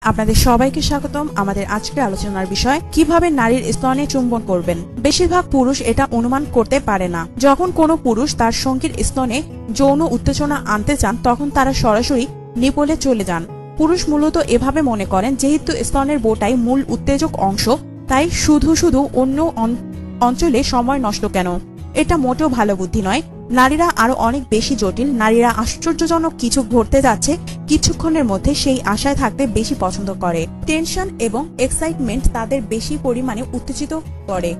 আপনাদের সবাইকে স্বাগতম। আমাদের আজকের আলোচনার বিষয় কিভাবে নারীর স্তনে চুম্বন করবেন। বেশিরভাগ পুরুষ এটা অনুমান করতে পারে না। যখন কোনো পুরুষ তার সঙ্গীর স্তনে যৌন উত্তেজনা আনতে চান তখন তারা সরাসরি নিপলে চলে যান। পুরুষ মূলত এভাবে মনে করেন যেহেতু স্তনের বোটাই মূল উত্তেজক অংশ, তাই শুধু অন্য অঞ্চলে সময় নষ্ট কেন। এটা মোটেও ভালো বুদ্ধি নয়। নারীরা আরো অনেক বেশি জটিল। নারীরা আশ্চর্যজনক কিছু ঘটতে যাচ্ছে কিছুক্ষণের মধ্যে সেই আশায় থাকতে বেশি পছন্দ করে। টেনশন এবং এক্সাইটমেন্ট তাদের বেশি পরিমাণে উত্তেজিত করে।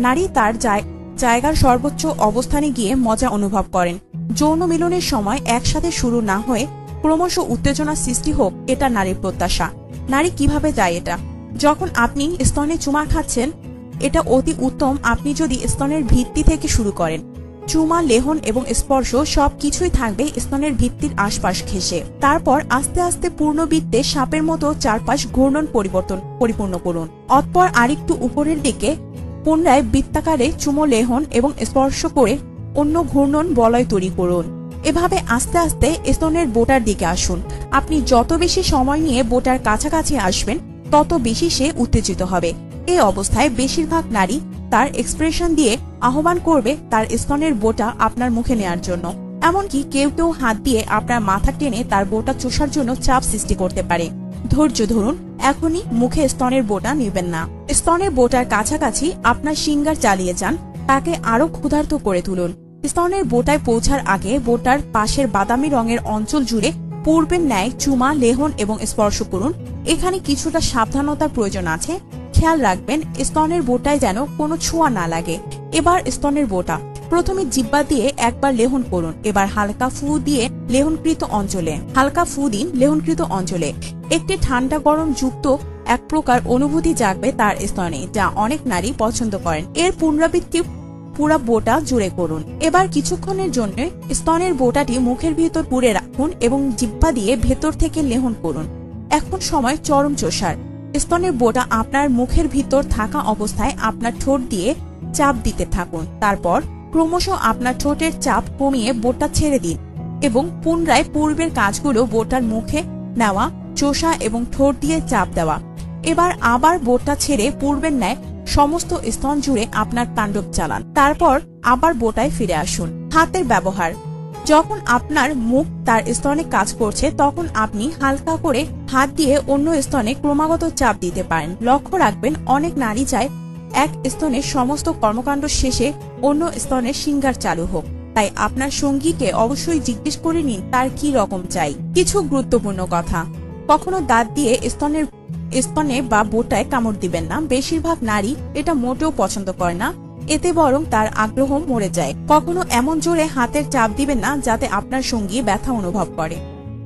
নারী তার জায়গার সর্বোচ্চ অবস্থানে গিয়ে মজা অনুভব করেন। যৌন মিলনের সময় একসাথে শুরু না হয়ে ক্রমশ উত্তেজনা সৃষ্টি হোক, এটা নারীর প্রত্যাশা। নারী কিভাবে যায় এটা? যখন আপনি স্তনে চুমা খাচ্ছেন, এটা অতি উত্তম আপনি যদি স্তনের ভিত্তি থেকে শুরু করেন। চুমা, লেহন এবং স্পর্শ সবকিছুই থাকবে স্তনের ভিত্তির আশপাশ ঘেঁষে। তারপর আস্তে আস্তে পূর্ণবৃত্তে সাপের মতো চারপাশ ঘূর্ণন পরিপূর্ণ করুন। অতঃপর আরেকটু উপরের দিকে পুনরায় বৃত্তাকারে চুমো, লেহন এবং স্পর্শ করে অন্য ঘূর্ণন বলয় তৈরি করুন। এভাবে আস্তে আস্তে স্তনের বোটার দিকে আসুন। আপনি যত বেশি সময় নিয়ে বোটার কাছাকাছি আসবেন তত বেশি সে উত্তেজিত হবে। এই অবস্থায় বেশিরভাগ নারী তার এক্সপ্রেশন দিয়ে আহ্বান করবে তার স্তনের বোটা আপনার মুখে নেয়ার জন্য। এমনকি কেউ কেউ হাত দিয়ে আপনার মাথা টেনে তার বোটা চুষার জন্য চাপ সৃষ্টি করতে পারে। ধৈর্য ধরুন, এখনই মুখে স্তনের বোটা নেবেন না। স্তনের বোটার কাছাকাছি আপনার সিঙ্গার চালিয়ে যান, তাকে আরো ক্ষুধার্ত করে তুলুন। স্তনের বোটায় পৌঁছার আগে বোটার পাশের বাদামি রঙের অঞ্চল জুড়ে পূর্বের ন্যায় চুমা, লেহন এবং স্পর্শ করুন। এখানে কিছুটা সাবধানতার প্রয়োজন আছে। খেয়াল রাখবেন স্তনের বোটায় যেন কোনো ছোঁয়া না লাগে। এবার স্তনের বোটা প্রথমে জিহ্বা দিয়ে একবার লেহন করুন। এবার হালকা ফু দিন লেহনকৃত অঞ্চলে। একটি ঠান্ডা গরম যুক্ত এক প্রকার অনুভূতি জাগবে তার স্তনে, যা অনেক নারী পছন্দ করেন। এর পুনরাবৃত্তি পুরা বোটা জুড়ে করুন। এবার কিছুক্ষণের জন্য স্তনের বোটাটি মুখের ভিতর পুরে রাখুন এবং জিহ্বা দিয়ে ভেতর থেকে লেহন করুন। এখন সময় চরম চোষার। স্তনের বোটা আপনার মুখের ভিতর থাকা অবস্থায় আপনার ঠোঁট দিয়ে চাপ দিতে থাকুন। তারপর ক্রমশ আপনার ঠোঁটের চাপ কমিয়ে বোটা ছেড়ে দিন এবং পুনরায় পূর্বের কাজগুলো বোটার মুখে নেওয়া, চোষা এবং ঠোঁট দিয়ে চাপ দেওয়া। এবার আবার বোটা ছেড়ে পূর্বের ন্যায় সমস্ত স্তন জুড়ে আপনার তাণ্ডব চালান। তারপর আবার বোটায় ফিরে আসুন। হাতের ব্যবহার। যখন আপনার মুখ তার স্তনে কাজ করছে তখন আপনি হালকা করে হাত দিয়ে অন্য স্তনে ক্রমাগত চাপ দিতে পারেন। লক্ষ্য রাখবেন অনেক নারী চায় এক স্তনের সমস্ত কর্মকাণ্ড শেষে অন্য স্তনের সিঙ্গার চালু হোক। তাই আপনার সঙ্গীকে অবশ্যই জিজ্ঞেস করে নিন তার কি রকম চাই। কিছু গুরুত্বপূর্ণ কথা। কখনো দাঁত দিয়ে স্তনে বা বোটায় কামড় দিবেন না। বেশিরভাগ নারী এটা মোটেও পছন্দ করে না, এতে বরং তার আগ্রহ মরে যায়। কখনো এমন জোরে হাতের চাপ দিবেন না যাতে আপনার সঙ্গী ব্যথা অনুভব করে।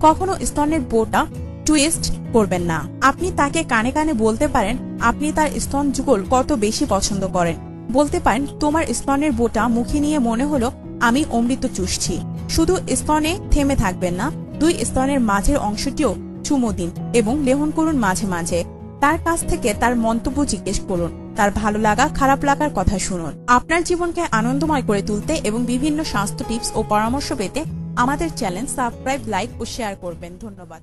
কখনো স্তনের বোটা টুইস্ট করবেন না। আপনি তাকে কানে কানে বলতে পারেন আপনি তার স্তন যুগল কত বেশি পছন্দ করেন। বলতে পারেন তোমার স্তনের বোটা মুখে নিয়ে মনে হলো আমি অমৃত চুষছি। শুধু স্তনে থেমে থাকবেন না, দুই স্তনের মাঝের অংশটিও চুমো দিন এবং লেহন করুন মাঝে মাঝে। তার কাছ থেকে তার মন্তব্য জিজ্ঞেস করুন, তার ভালো লাগা খারাপ লাগার কথা শুনুন। আপনার জীবনকে আনন্দময় করে তুলতে এবং বিভিন্ন স্বাস্থ্য টিপস ও পরামর্শ পেতে আমাদের চ্যানেল সাবস্ক্রাইব, লাইক ও শেয়ার করবেন। ধন্যবাদ।